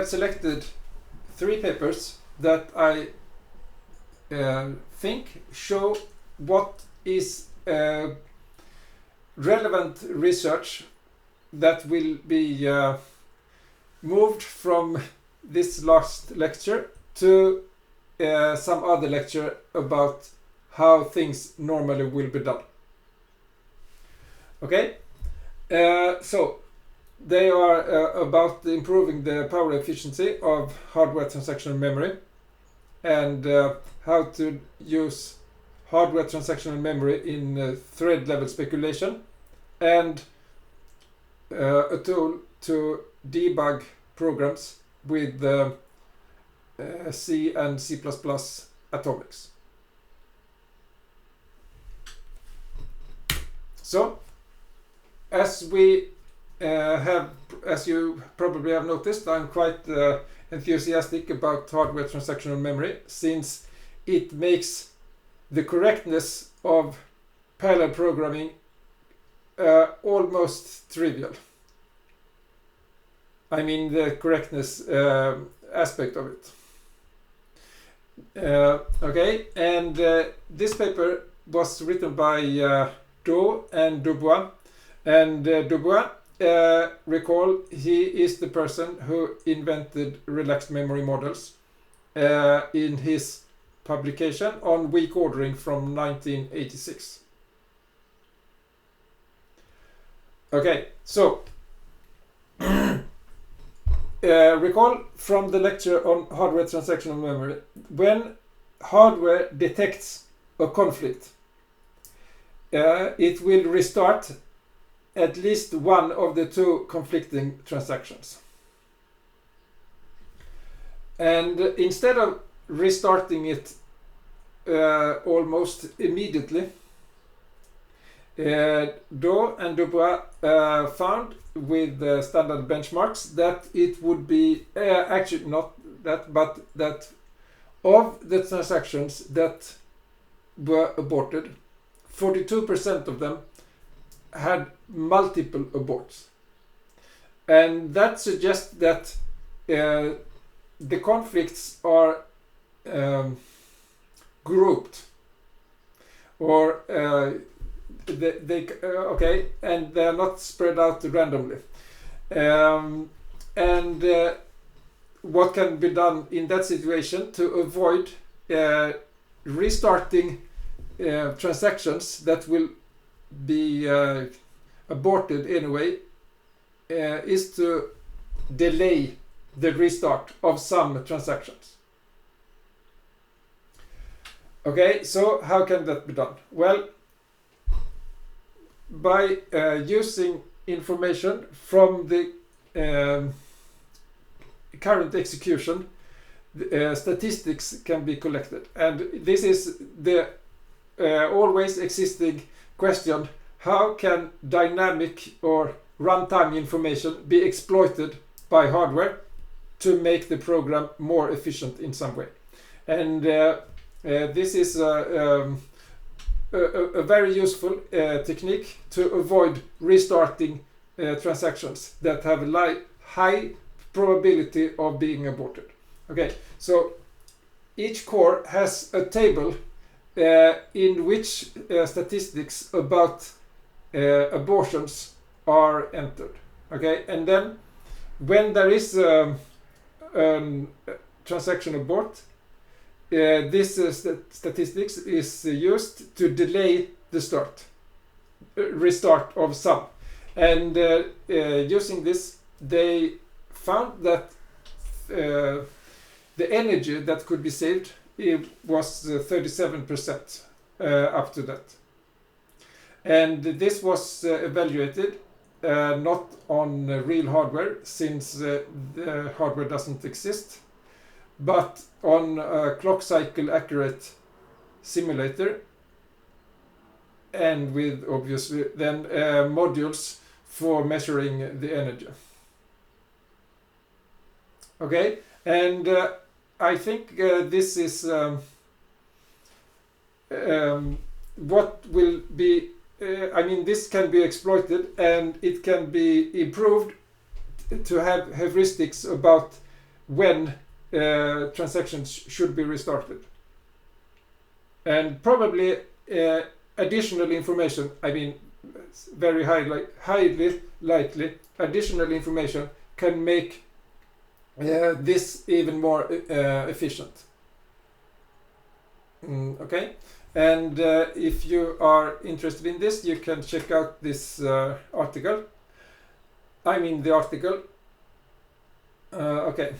have selected 3 papers that I think show what is relevant research that will be moved from this last lecture to some other lecture about how things normally will be done. Okay, so they are about improving the power efficiency of hardware transactional memory and how to use hardware transactional memory in thread level speculation, and a tool to debug programs with C and C++ atomics. So, as you probably have noticed, I'm quite enthusiastic about hardware transactional memory, since it makes the correctness of parallel programming almost trivial. I mean the correctness aspect of it. Okay, and this paper was written by Dou and Dubois. And Dubois, recall, he is the person who invented relaxed memory models in his publication on weak ordering from 1986. Okay, so recall from the lecture on hardware transactional memory, when hardware detects a conflict, it will restart at least one of the 2 conflicting transactions. And instead of restarting it almost immediately, Dou and Dubois found with standard benchmarks that it would be actually not that, but that of the transactions that were aborted, 42% of them had multiple aborts, and that suggests that the conflicts are grouped, or okay, and they are not spread out randomly. And what can be done in that situation to avoid restarting transactions that will be aborted anyway is to delay the restart of some transactions. Okay, so how can that be done? Well, by using information from the current execution, statistics can be collected, and this is the always existing question: how can dynamic or runtime information be exploited by hardware to make the program more efficient in some way? And this is a very useful technique to avoid restarting transactions that have a high probability of being aborted. Okay, so each core has a table in which statistics about abortions are entered. Okay, and then when there is transaction abort, this statistics is used to delay the restart of some. And using this, they found that the energy that could be saved, it was 37% up to that. And this was evaluated not on real hardware, since the hardware doesn't exist, but on a clock cycle accurate simulator, and with obviously then modules for measuring the energy. Okay, and I think this is what will be, I mean, this can be exploited, and it can be improved to have heuristics about when transactions should be restarted. And probably additional information, I mean, very highly likely additional information can make this even more efficient. Okay, and if you are interested in this, you can check out this article. I mean the article. Okay.